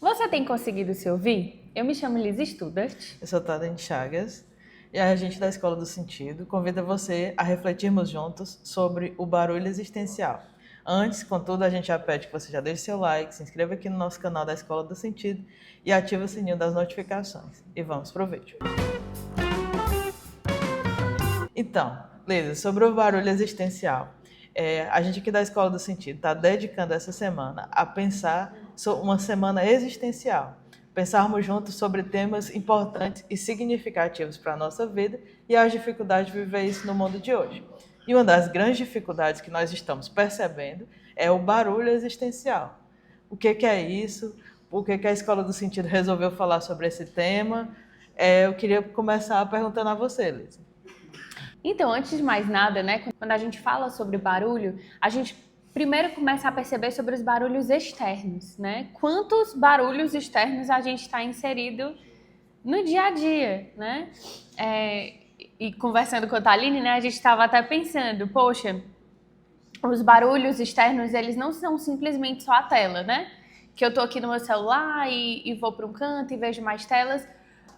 Você tem conseguido se ouvir? Eu me chamo Liz Studart. Eu sou Tadem Chagas e a gente da Escola do Sentido convida você a refletirmos juntos sobre o barulho existencial. Antes, contudo, a gente já pede que você já deixe seu like, se inscreva aqui no nosso canal da Escola do Sentido e ative o sininho das notificações. E vamos pro vídeo. Então, Liz, sobre o barulho existencial. A gente aqui da Escola do Sentido está dedicando essa semana a pensar uma semana existencial. Pensarmos juntos sobre temas importantes e significativos para a nossa vida e as dificuldades de viver isso no mundo de hoje. E uma das grandes dificuldades que nós estamos percebendo é o barulho existencial. O que é isso? Por que a Escola do Sentido resolveu falar sobre esse tema? Eu queria começar perguntando a você, Liz. Então, antes de mais nada, né, quando a gente fala sobre barulho, a gente primeiro começa a perceber sobre os barulhos externos, né? Quantos barulhos externos a gente está inserido no dia a dia, né? E conversando com a Thaline, né, a gente estava até pensando, poxa, os barulhos externos, eles não são simplesmente só a tela, né? Que eu tô aqui no meu celular e vou para um canto e vejo mais telas.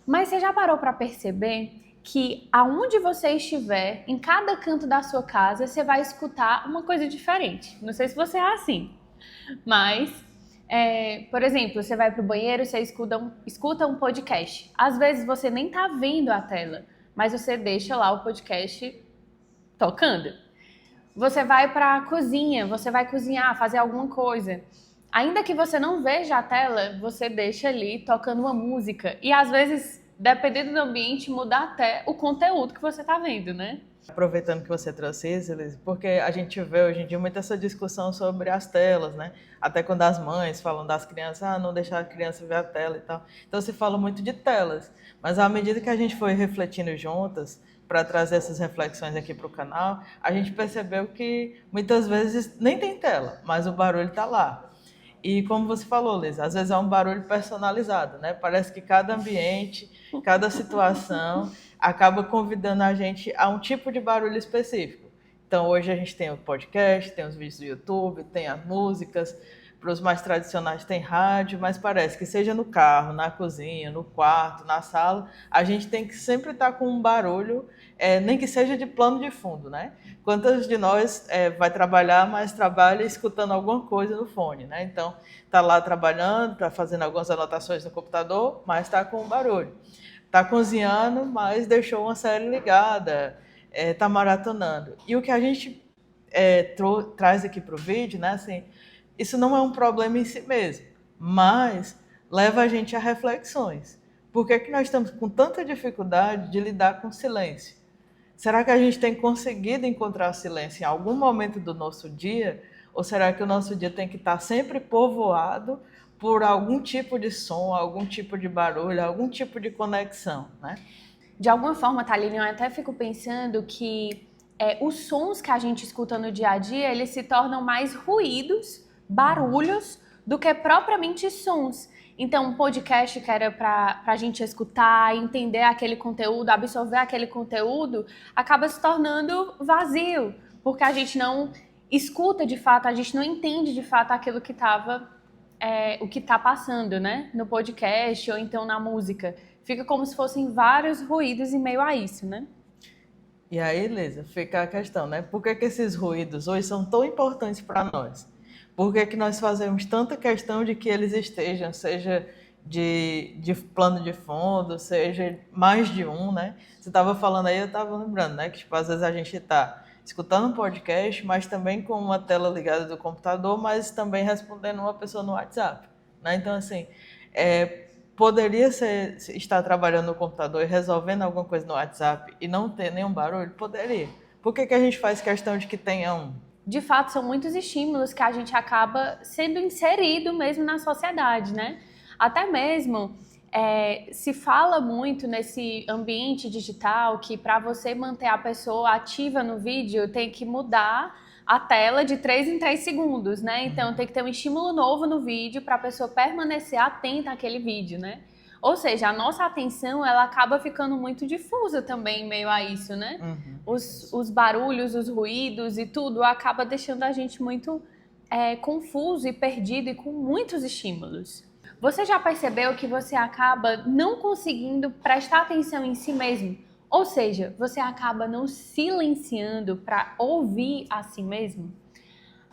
Mas você já parou para perceber que aonde você estiver, em cada canto da sua casa, você vai escutar uma coisa diferente? Não sei se você é assim, mas, por exemplo, você vai pro banheiro, você escuta um podcast. Às vezes você nem tá vendo a tela, mas você deixa lá o podcast tocando. Você vai para a cozinha, você vai cozinhar, fazer alguma coisa. Ainda que você não veja a tela, você deixa ali tocando uma música. E às vezes, dependendo do ambiente, muda até o conteúdo que você está vendo, né? Aproveitando que você trouxe isso, Liz, porque a gente vê hoje em dia muito essa discussão sobre as telas, né? Até quando as mães falam das crianças, não deixar a criança ver a tela e tal. Então se fala muito de telas, mas à medida que a gente foi refletindo juntas, para trazer essas reflexões aqui para o canal, a gente percebeu que muitas vezes nem tem tela, mas o barulho está lá. E como você falou, Liz, às vezes é um barulho personalizado, né? Parece que cada ambiente, cada situação acaba convidando a gente a um tipo de barulho específico. Então hoje a gente tem o podcast, tem os vídeos do YouTube, tem as músicas, para os mais tradicionais tem rádio, mas parece que seja no carro, na cozinha, no quarto, na sala, a gente tem que sempre estar com um barulho, nem que seja de plano de fundo, né? Quantas de nós vai trabalhar, mas trabalha escutando alguma coisa no fone, né? Então, está lá trabalhando, está fazendo algumas anotações no computador, mas está com um barulho. Está cozinhando, mas deixou uma série ligada, está maratonando. E o que a gente traz aqui para o vídeo, né? Assim, isso não é um problema em si mesmo, mas leva a gente a reflexões. Por que nós estamos com tanta dificuldade de lidar com silêncio? Será que a gente tem conseguido encontrar silêncio em algum momento do nosso dia? Ou será que o nosso dia tem que estar sempre povoado por algum tipo de som, algum tipo de barulho, algum tipo de conexão, né? De alguma forma, Thaline, eu até fico pensando que os sons que a gente escuta no dia a dia, eles se tornam mais ruídos, barulhos, do que propriamente sons. Então, um podcast que era para a gente escutar, entender aquele conteúdo, absorver aquele conteúdo, acaba se tornando vazio, porque a gente não escuta de fato, a gente não entende de fato aquilo que o que está passando, né? No podcast ou então na música. Fica como se fossem vários ruídos em meio a isso, né? E aí, Lisa, fica a questão, né? Por que esses ruídos hoje são tão importantes para nós? Por que nós fazemos tanta questão de que eles estejam, seja de plano de fundo, seja mais de um, né? Você estava falando aí, eu estava lembrando, né? Que tipo, às vezes a gente está escutando um podcast, mas também com uma tela ligada do computador, mas também respondendo uma pessoa no WhatsApp, né? Então, assim, poderia estar trabalhando no computador e resolvendo alguma coisa no WhatsApp e não ter nenhum barulho? Poderia. Por que a gente faz questão de que tenha um? De fato, são muitos estímulos que a gente acaba sendo inserido mesmo na sociedade, né? Até mesmo se fala muito nesse ambiente digital que para você manter a pessoa ativa no vídeo tem que mudar a tela de 3 em 3 segundos, né? Então tem que ter um estímulo novo no vídeo para a pessoa permanecer atenta àquele vídeo, né? Ou seja, a nossa atenção ela acaba ficando muito difusa também em meio a isso, né? Os barulhos, os ruídos e tudo acaba deixando a gente muito confuso e perdido e com muitos estímulos. Você já percebeu que você acaba não conseguindo prestar atenção em si mesmo? Ou seja, você acaba não silenciando para ouvir a si mesmo?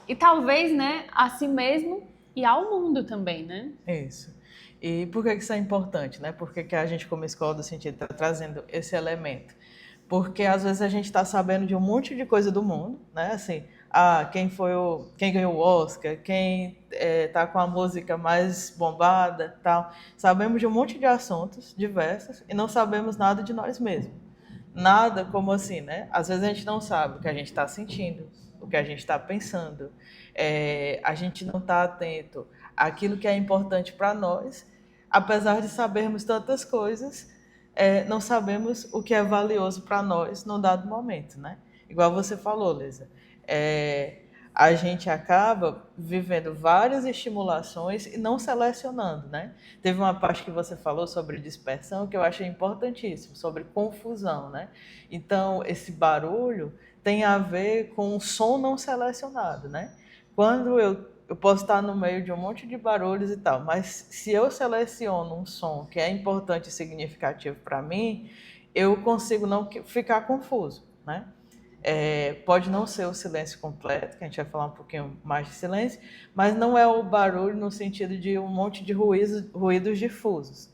E talvez, né, a si mesmo e ao mundo também, né? Isso. E por que isso é importante, né? Por que a gente, como Escola do Sentido, está trazendo esse elemento? Porque às vezes a gente está sabendo de um monte de coisa do mundo, né? Assim, quem ganhou o Oscar, quem está com a música mais bombada, tal. Sabemos de um monte de assuntos diversos e não sabemos nada de nós mesmos. Nada como assim, né? Às vezes a gente não sabe o que a gente está sentindo, o que a gente está pensando. A gente não está atento àquilo que é importante para nós, apesar de sabermos tantas coisas, não sabemos o que é valioso para nós num dado momento, né? Igual você falou, Lisa. A gente acaba vivendo várias estimulações e não selecionando, né? Teve uma parte que você falou sobre dispersão que eu achei importantíssimo, sobre confusão, né? Então, esse barulho tem a ver com o som não selecionado, né? Quando eu posso estar no meio de um monte de barulhos e tal, mas se eu seleciono um som que é importante e significativo para mim, eu consigo não ficar confuso, né? Pode não ser o silêncio completo, que a gente vai falar um pouquinho mais de silêncio, mas não é o barulho no sentido de um monte de ruídos difusos.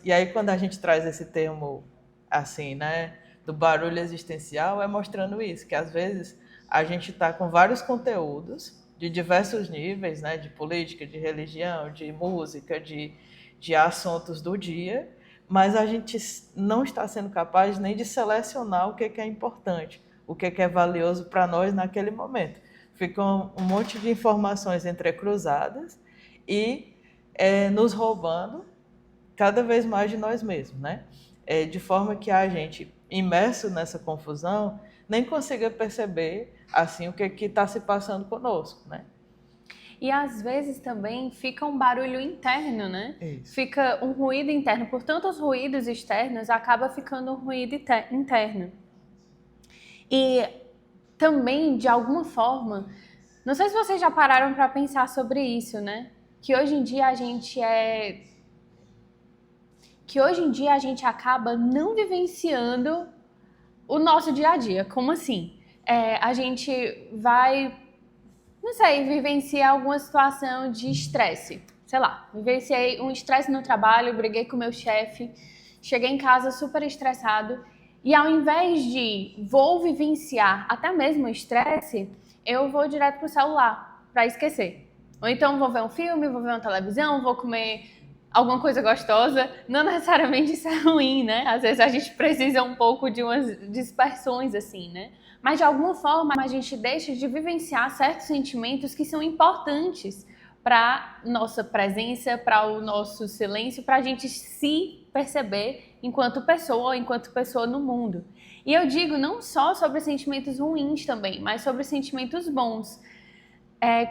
E aí quando a gente traz esse termo assim, né, do barulho existencial, é mostrando isso, que às vezes a gente está com vários conteúdos de diversos níveis, né, de política, de religião, de música, de assuntos do dia, mas a gente não está sendo capaz nem de selecionar o que é importante, o que é valioso para nós naquele momento. Ficam um monte de informações entrecruzadas e nos roubando cada vez mais de nós mesmos, né? De forma que a gente, imerso nessa confusão, nem consiga perceber assim o que está se passando conosco, né? E às vezes também fica um barulho interno, né? Isso. Fica um ruído interno. Por tantos ruídos externos, acaba ficando um ruído interno. E também, de alguma forma, não sei se vocês já pararam para pensar sobre isso, né? Que hoje em dia a gente acaba não vivenciando o nosso dia a dia. Como assim? A gente vai, não sei, vivenciar alguma situação de estresse. Sei lá, vivenciei um estresse no trabalho, briguei com meu chefe, cheguei em casa super estressado e ao invés de vou vivenciar até mesmo o estresse, eu vou direto pro celular para esquecer. Ou então vou ver um filme, vou ver uma televisão, vou comer alguma coisa gostosa. Não necessariamente isso é ruim, né? Às vezes a gente precisa um pouco de umas dispersões assim, né? Mas de alguma forma a gente deixa de vivenciar certos sentimentos que são importantes para nossa presença, para o nosso silêncio, para a gente se perceber enquanto pessoa no mundo. E eu digo não só sobre sentimentos ruins também, mas sobre sentimentos bons.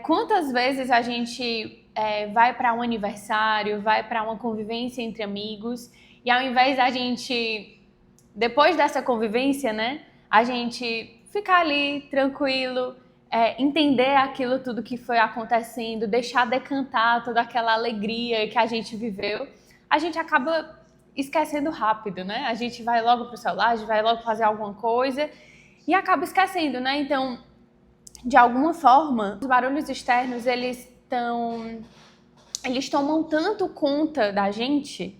Quantas vezes a gente vai para um aniversário, vai para uma convivência entre amigos e ao invés da gente, depois dessa convivência, né, a gente ficar ali tranquilo, entender aquilo tudo que foi acontecendo, deixar decantar toda aquela alegria que a gente viveu, a gente acaba esquecendo rápido, né? A gente vai logo pro celular, a gente vai logo fazer alguma coisa e acaba esquecendo, né? Então, de alguma forma, os barulhos externos, eles tomam tanto conta da gente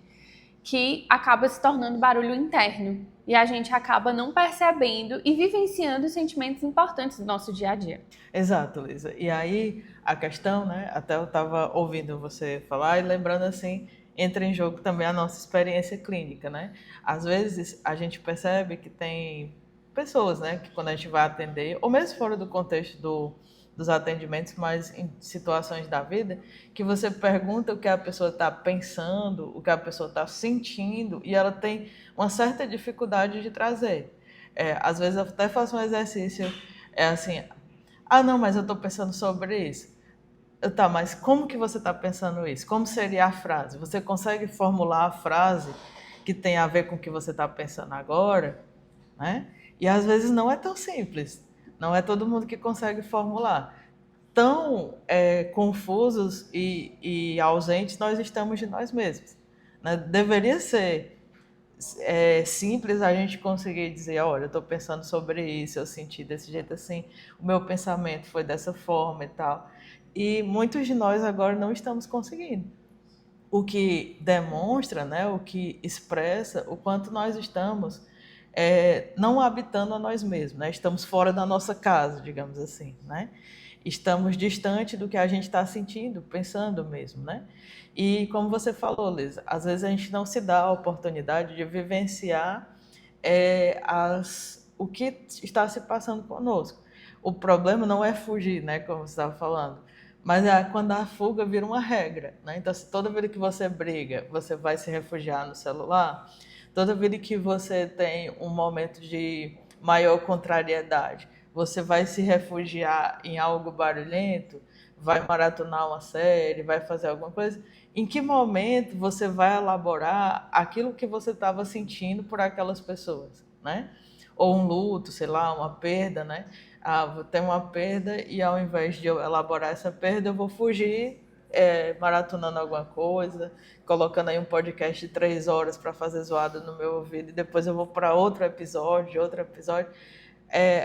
que acaba se tornando barulho interno. E a gente acaba não percebendo e vivenciando sentimentos importantes do nosso dia a dia. Exato, Lisa. E aí, a questão, né? Até eu estava ouvindo você falar e lembrando assim, entra em jogo também a nossa experiência clínica, né? Às vezes, a gente percebe que tem pessoas, né? Que quando a gente vai atender, ou mesmo fora do contexto dos atendimentos, mas em situações da vida, que você pergunta o que a pessoa está pensando, o que a pessoa está sentindo, e ela tem uma certa dificuldade de trazer. Às vezes eu até faço um exercício, assim, não, mas eu estou pensando sobre isso. Tá, mas como que você está pensando isso? Como seria a frase? Você consegue formular a frase que tem a ver com o que você está pensando agora? Né? E às vezes não é tão simples. Não é todo mundo que consegue formular. tão confusos e ausentes nós estamos de nós mesmos, né? Deveria ser simples a gente conseguir dizer, olha, eu estou pensando sobre isso, eu senti desse jeito assim, o meu pensamento foi dessa forma e tal. E muitos de nós agora não estamos conseguindo. O que demonstra, né, o que expressa o quanto nós estamos não habitando a nós mesmos, né? Estamos fora da nossa casa, digamos assim, né? Estamos distante do que a gente está sentindo, pensando mesmo, né? E como você falou, Liz, às vezes a gente não se dá a oportunidade de vivenciar o que está se passando conosco. O problema não é fugir, né, como você estava falando, mas é quando a fuga vira uma regra, né? Então, se toda vez que você briga, você vai se refugiar no celular, toda vez que você tem um momento de maior contrariedade, você vai se refugiar em algo barulhento, vai maratonar uma série, vai fazer alguma coisa. Em que momento você vai elaborar aquilo que você estava sentindo por aquelas pessoas, né? Ou um luto, sei lá, uma perda, né? Vou ter uma perda e ao invés de eu elaborar essa perda, eu vou fugir maratonando alguma coisa, colocando aí um podcast de 3 horas para fazer zoada no meu ouvido e depois eu vou para outro episódio.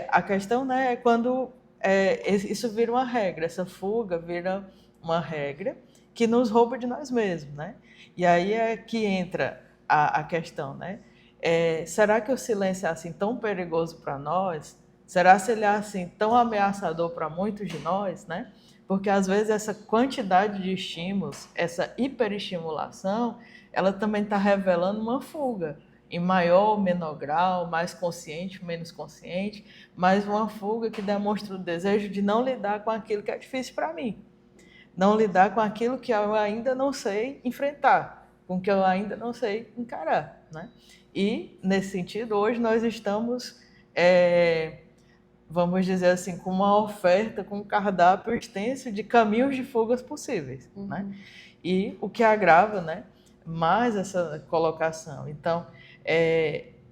A questão, né, é quando isso vira uma regra, essa fuga vira uma regra que nos rouba de nós mesmos, né? E aí é que entra a questão, né? Será que o silêncio é assim tão perigoso para nós? Será que ele é assim tão ameaçador para muitos de nós, né? Porque às vezes essa quantidade de estímulos, essa hiperestimulação, ela também está revelando uma fuga, em maior ou menor grau, mais consciente, menos consciente, mas uma fuga que demonstra o desejo de não lidar com aquilo que é difícil para mim, não lidar com aquilo que eu ainda não sei enfrentar, com o que eu ainda não sei encarar, né? E, nesse sentido, hoje nós estamos, vamos dizer assim, com uma oferta, com um cardápio extenso de caminhos de fugas possíveis, né? E o que agrava, né, mais essa colocação. Então,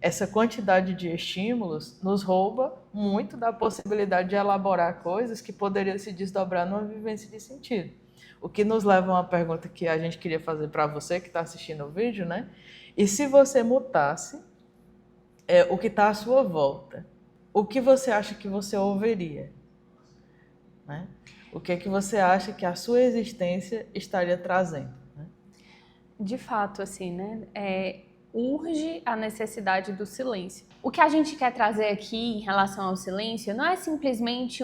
essa quantidade de estímulos nos rouba muito da possibilidade de elaborar coisas que poderiam se desdobrar numa vivência de sentido. O que nos leva a uma pergunta que a gente queria fazer para você que está assistindo o vídeo, né? E se você mutasse o que está à sua volta, o que você acha que você ouviria? Né? O que é que você acha que a sua existência estaria trazendo? Né? De fato, assim, né? Urge a necessidade do silêncio. O que a gente quer trazer aqui em relação ao silêncio não é simplesmente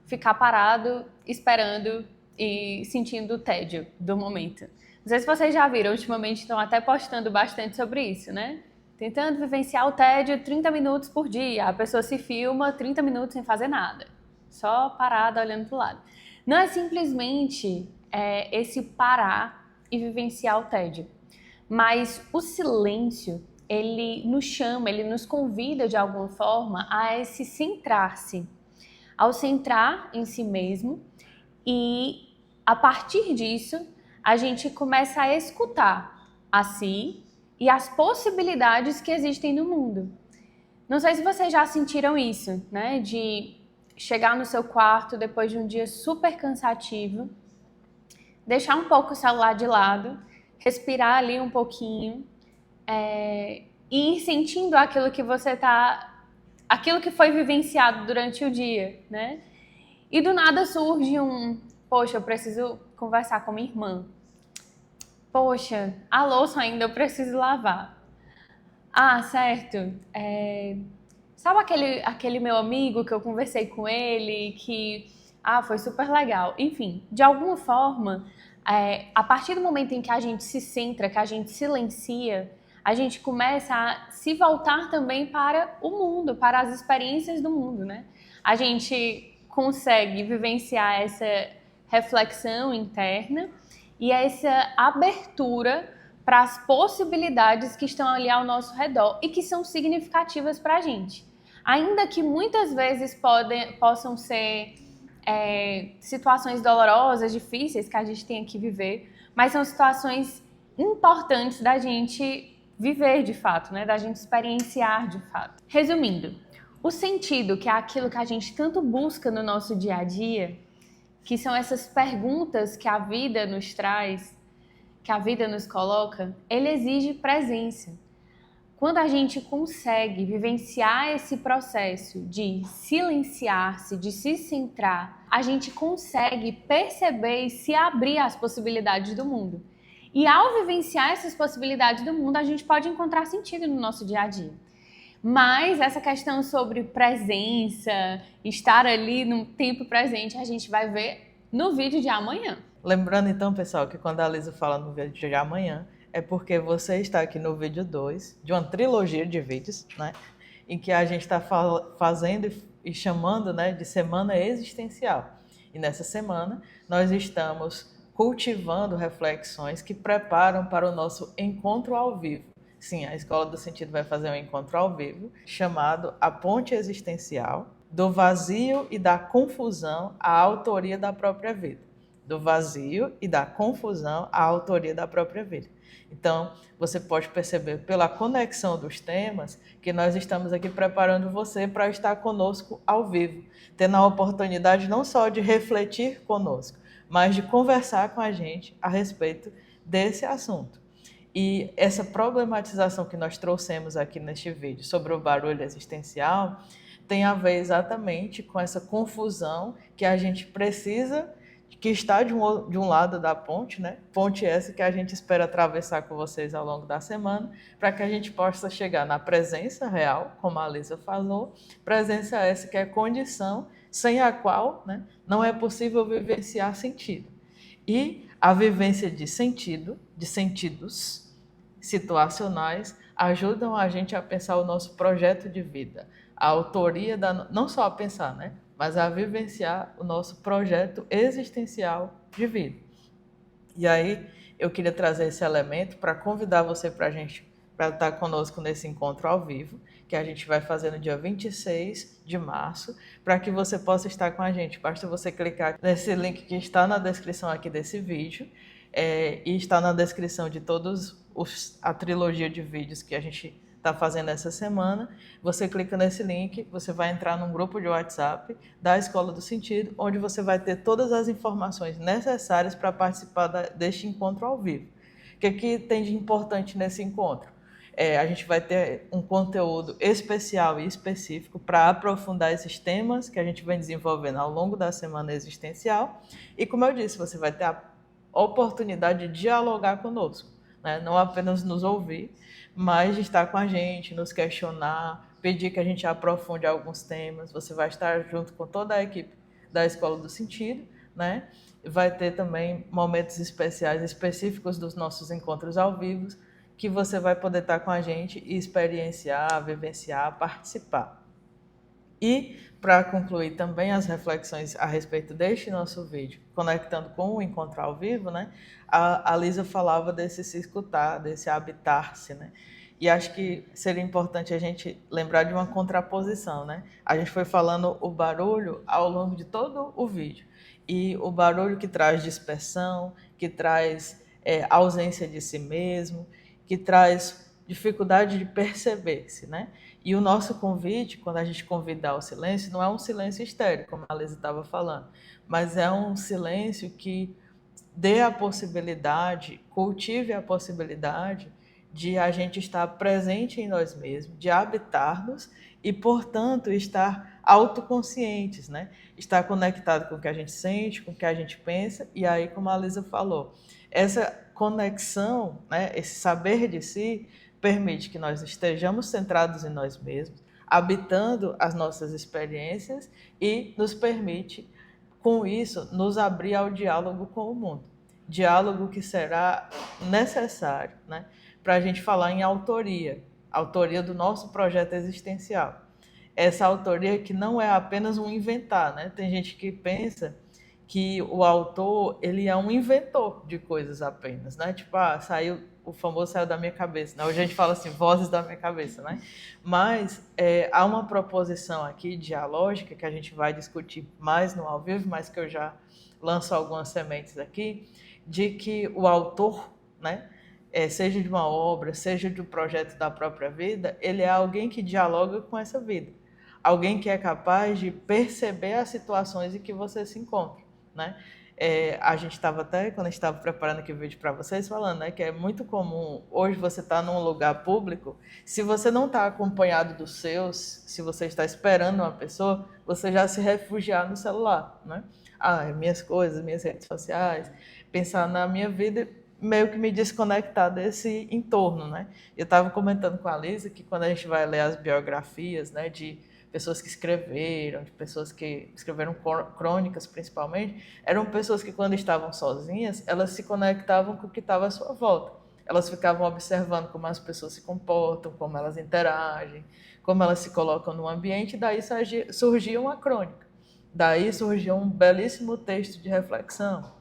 ficar parado, esperando e sentindo o tédio do momento. Não sei se vocês já viram, ultimamente estão até postando bastante sobre isso, né? Tentando vivenciar o tédio 30 minutos por dia. A pessoa se filma 30 minutos sem fazer nada, só parada olhando para o lado. Não é simplesmente esse parar e vivenciar o tédio. Mas o silêncio, ele nos chama, ele nos convida de alguma forma a esse centrar-se, ao centrar em si mesmo, e a partir disso a gente começa a escutar a si e as possibilidades que existem no mundo. Não sei se vocês já sentiram isso, né? De chegar no seu quarto depois de um dia super cansativo, deixar um pouco o celular de lado, respirar ali um pouquinho e ir sentindo aquilo que aquilo que foi vivenciado durante o dia, né? E do nada surge poxa, eu preciso conversar com minha irmã. Poxa, a louça ainda eu preciso lavar. Ah, certo. Sabe aquele meu amigo que eu conversei com ele, que foi super legal. Enfim, de alguma forma, a partir do momento em que a gente se centra, que a gente silencia, a gente começa a se voltar também para o mundo, para as experiências do mundo, né? A gente consegue vivenciar essa reflexão interna e essa abertura para as possibilidades que estão ali ao nosso redor e que são significativas para a gente. Ainda que muitas vezes possam ser situações dolorosas, difíceis que a gente tem que viver, mas são situações importantes da gente viver de fato, né? Da gente experienciar de fato. Resumindo, o sentido, que é aquilo que a gente tanto busca no nosso dia a dia, que são essas perguntas que a vida nos traz, que a vida nos coloca, ele exige presença. Quando a gente consegue vivenciar esse processo de silenciar-se, de se centrar, a gente consegue perceber e se abrir às possibilidades do mundo. E ao vivenciar essas possibilidades do mundo, a gente pode encontrar sentido no nosso dia a dia. Mas essa questão sobre presença, estar ali no tempo presente, a gente vai ver no vídeo de amanhã. Lembrando então, pessoal, que quando a Lisa fala no vídeo de amanhã, é porque você está aqui no vídeo 2 de uma trilogia de vídeos, né? Em que a gente está fazendo e chamando, né, de semana existencial. E nessa semana nós estamos cultivando reflexões que preparam para o nosso encontro ao vivo. Sim, a Escola do Sentido vai fazer um encontro ao vivo chamado A Ponte Existencial, do vazio e da confusão à autoria da própria vida. Do vazio e da confusão à autoria da própria vida. Então, você pode perceber pela conexão dos temas que nós estamos aqui preparando você para estar conosco ao vivo, tendo a oportunidade não só de refletir conosco, mas de conversar com a gente a respeito desse assunto. E essa problematização que nós trouxemos aqui neste vídeo sobre o barulho existencial tem a ver exatamente com essa confusão que a gente precisa, que está de um lado da ponte, né? Ponte essa que a gente espera atravessar com vocês ao longo da semana, para que a gente possa chegar na presença real, como a Lisa falou, presença essa que é condição sem a qual, né, não é possível vivenciar sentido. E a vivência de sentido, de sentidos situacionais, ajudam a gente a pensar o nosso projeto de vida, a autoria não só a pensar, né, mas a vivenciar o nosso projeto existencial de vida. E aí eu queria trazer esse elemento para convidar você para estar conosco nesse encontro ao vivo, que a gente vai fazer no dia 26 de março, para que você possa estar com a gente. Basta você clicar nesse link que está na descrição aqui desse vídeo, e está na descrição de todos a trilogia de vídeos que a gente está fazendo essa semana. Você clica nesse link, você vai entrar num grupo de WhatsApp da Escola do Sentido, onde você vai ter todas as informações necessárias para participar deste encontro ao vivo. O que tem de importante nesse encontro? A gente vai ter um conteúdo especial e específico para aprofundar esses temas que a gente vem desenvolvendo ao longo da semana existencial. E como eu disse, você vai ter a oportunidade de dialogar conosco, né? Não apenas nos ouvir, mas de estar com a gente, nos questionar, pedir que a gente aprofunde alguns temas. Você vai estar junto com toda a equipe da Escola do Sentido, né? Vai ter também momentos especiais, específicos dos nossos encontros ao vivo, que você vai poder estar com a gente e experienciar, vivenciar, participar. E, para concluir também as reflexões a respeito deste nosso vídeo, conectando com o encontro ao vivo, né, a Lisa falava desse se escutar, desse habitar-se, né? E acho que seria importante a gente lembrar de uma contraposição, né? A gente foi falando o barulho ao longo de todo o vídeo. E o barulho que traz dispersão, que traz ausência de si mesmo, que traz dificuldade de perceber-se, né? E o nosso convite, quando a gente convida ao silêncio, não é um silêncio estéril, como a Lisa estava falando, mas é um silêncio que dê a possibilidade, cultive a possibilidade de a gente estar presente em nós mesmos, de habitar-nos e, portanto, estar autoconscientes, né? Estar conectado com o que a gente sente, com o que a gente pensa, e aí, como a Lisa falou, essa conexão, né, esse saber de si, permite que nós estejamos centrados em nós mesmos, habitando as nossas experiências e nos permite, com isso, nos abrir ao diálogo com o mundo. Diálogo que será necessário, né, para a gente falar em autoria do nosso projeto existencial. Essa autoria que não é apenas um inventar, né? Tem gente que pensa que o autor, ele é um inventor de coisas apenas, né? Tipo, o famoso saiu da minha cabeça, né? Hoje a gente fala assim, vozes da minha cabeça, né? Mas há uma proposição aqui dialógica que a gente vai discutir mais no ao vivo, mas que eu já lanço algumas sementes aqui, de que o autor, né? Seja de uma obra, seja de um projeto da própria vida, ele é alguém que dialoga com essa vida. Alguém que é capaz de perceber as situações em que você se encontra. né? A gente estava até, quando a gente estava preparando aqui o vídeo para vocês, falando, né, que é muito comum, hoje você tá num lugar público, se você não está acompanhado dos seus, se você está esperando uma pessoa, você já se refugiar no celular, né? Minhas coisas, minhas redes sociais, pensar na minha vida, meio que me desconectar desse entorno, né? Eu estava comentando com a Lisa que quando a gente vai ler as biografias, né, de pessoas que escreveram, de pessoas que escreveram crônicas principalmente, eram pessoas que quando estavam sozinhas, elas se conectavam com o que estava à sua volta. Elas ficavam observando como as pessoas se comportam, como elas interagem, como elas se colocam no ambiente, e daí surgia uma crônica. Daí surgia um belíssimo texto de reflexão.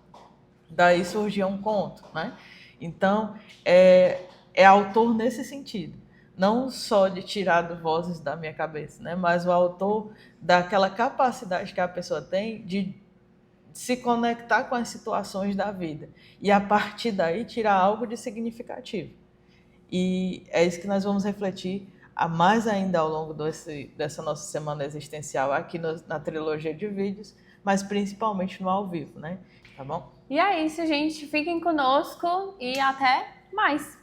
Daí surgia um conto, né? Então, é autor nesse sentido. Não só de tirar vozes da minha cabeça, né? Mas o autor daquela capacidade que a pessoa tem de se conectar com as situações da vida. E a partir daí tirar algo de significativo. E é isso que nós vamos refletir a mais ainda ao longo dessa nossa semana existencial aqui na trilogia de vídeos, mas principalmente no ao vivo, né? Tá bom? E é isso, gente. Fiquem conosco e até mais!